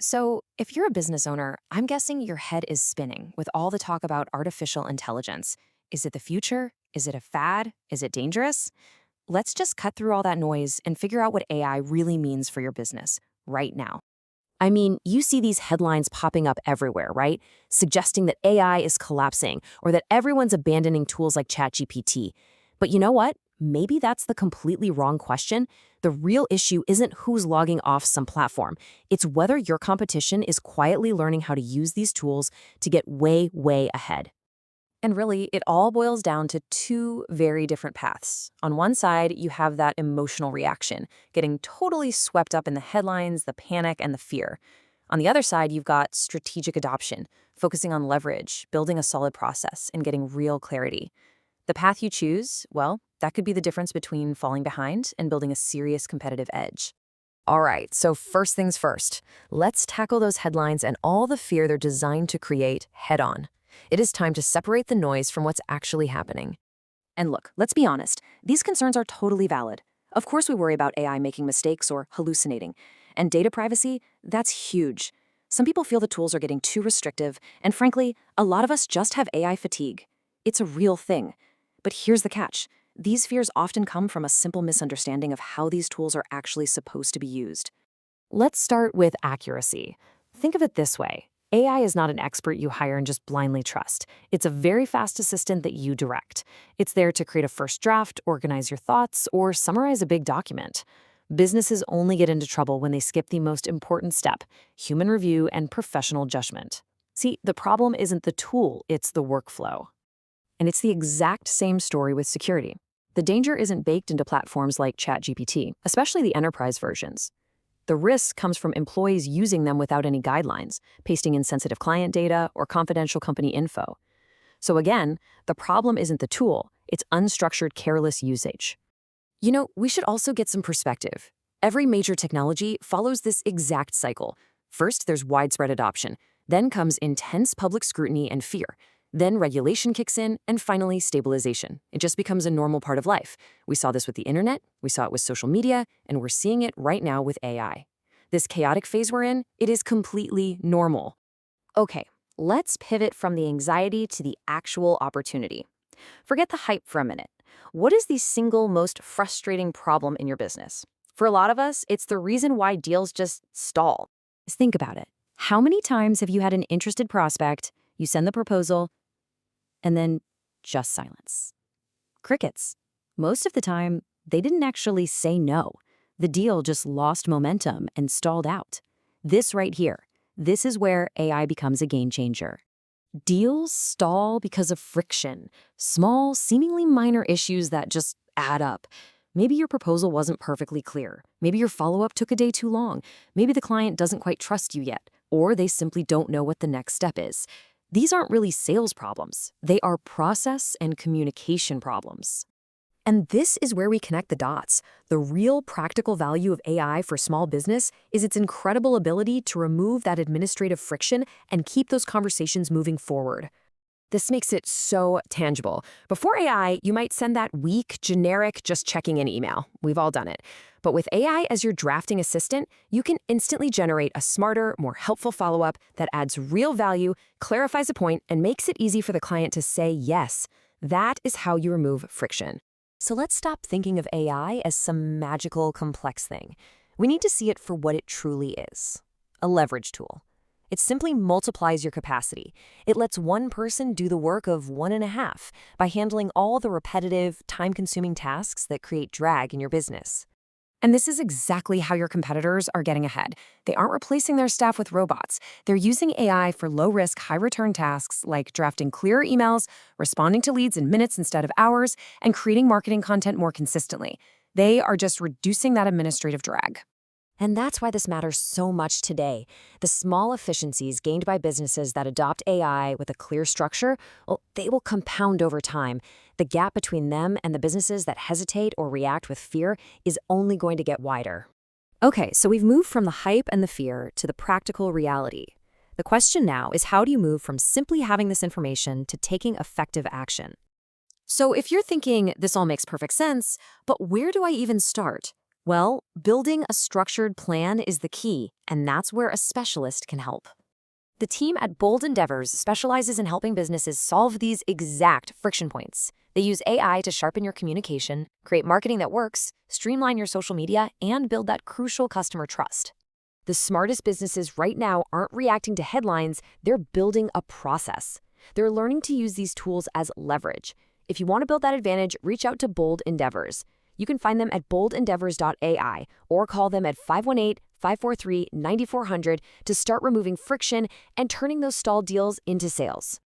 So, if you're a business owner, I'm guessing your head is spinning with all the talk about artificial intelligence. Is it the future? Is it a fad? Is it dangerous? Let's just cut through all that noise and figure out what AI really means for your business right now. I mean, you see these headlines popping up everywhere, right? Suggesting that AI is collapsing or that everyone's abandoning tools like ChatGPT. But you know what? Maybe that's the completely wrong question. The real issue isn't who's logging off some platform. It's whether your competition is quietly learning how to use these tools to get way, way ahead. And really, it all boils down to two very different paths. On one side, you have that emotional reaction, getting totally swept up in the headlines, the panic, and the fear. On the other side, you've got strategic adoption, focusing on leverage, building a solid process, and getting real clarity. The path you choose, well, that could be the difference between falling behind and building a serious competitive edge. All right, so first things first, let's tackle those headlines and all the fear they're designed to create head on. It is time to separate the noise from what's actually happening. And look, let's be honest, these concerns are totally valid. Of course, we worry about AI making mistakes or hallucinating. And data privacy, that's huge. Some people feel the tools are getting too restrictive, and frankly, a lot of us just have AI fatigue. It's a real thing. But here's the catch. These fears often come from a simple misunderstanding of how these tools are actually supposed to be used. Let's start with accuracy. Think of it this way. AI is not an expert you hire and just blindly trust. It's a very fast assistant that you direct. It's there to create a first draft, organize your thoughts, or summarize a big document. Businesses only get into trouble when they skip the most important step, human review and professional judgment. See, the problem isn't the tool, it's the workflow. And it's the exact same story with security. The danger isn't baked into platforms like ChatGPT, especially the enterprise versions. The risk comes from employees using them without any guidelines, pasting in sensitive client data or confidential company info. So again, the problem isn't the tool, it's unstructured, careless usage. You know, we should also get some perspective. Every major technology follows this exact cycle. First, there's widespread adoption. Then comes intense public scrutiny and fear. Then regulation kicks in, and finally stabilization. It just becomes a normal part of life. We saw this with the internet, we saw it with social media, and we're seeing it right now with AI. This chaotic phase we're in, it is completely normal. Okay, let's pivot from the anxiety to the actual opportunity. Forget the hype for a minute. What is the single most frustrating problem in your business? For a lot of us, it's the reason why deals just stall. Just think about it. How many times have you had an interested prospect, you send the proposal, and then just silence? Crickets. Most of the time, they didn't actually say no. The deal just lost momentum and stalled out. This right here, this is where AI becomes a game changer. Deals stall because of friction, small, seemingly minor issues that just add up. Maybe your proposal wasn't perfectly clear. Maybe your follow-up took a day too long. Maybe the client doesn't quite trust you yet, or they simply don't know what the next step is. These aren't really sales problems. They are process and communication problems. And this is where we connect the dots. The real practical value of AI for small business is its incredible ability to remove that administrative friction and keep those conversations moving forward. This makes it so tangible. Before AI, you might send that weak, generic, just checking in email. We've all done it. But with AI as your drafting assistant, you can instantly generate a smarter, more helpful follow-up that adds real value, clarifies a point, and makes it easy for the client to say yes. That is how you remove friction. So let's stop thinking of AI as some magical, complex thing. We need to see it for what it truly is: a leverage tool. It simply multiplies your capacity. It lets one person do the work of one and a half by handling all the repetitive, time-consuming tasks that create drag in your business. And this is exactly how your competitors are getting ahead. They aren't replacing their staff with robots. They're using AI for low-risk, high-return tasks like drafting clearer emails, responding to leads in minutes instead of hours, and creating marketing content more consistently. They are just reducing that administrative drag. And that's why this matters so much today. The small efficiencies gained by businesses that adopt AI with a clear structure, well, they will compound over time. The gap between them and the businesses that hesitate or react with fear is only going to get wider. Okay, so we've moved from the hype and the fear to the practical reality. The question now is, how do you move from simply having this information to taking effective action? So if you're thinking, this all makes perfect sense, but where do I even start? Well, building a structured plan is the key, and that's where a specialist can help. The team at Bold Endeavors specializes in helping businesses solve these exact friction points. They use AI to sharpen your communication, create marketing that works, streamline your social media, and build that crucial customer trust. The smartest businesses right now aren't reacting to headlines, they're building a process. They're learning to use these tools as leverage. If you want to build that advantage, reach out to Bold Endeavors. You can find them at boldendeavors.ai or call them at 518-543-9400 to start removing friction and turning those stalled deals into sales.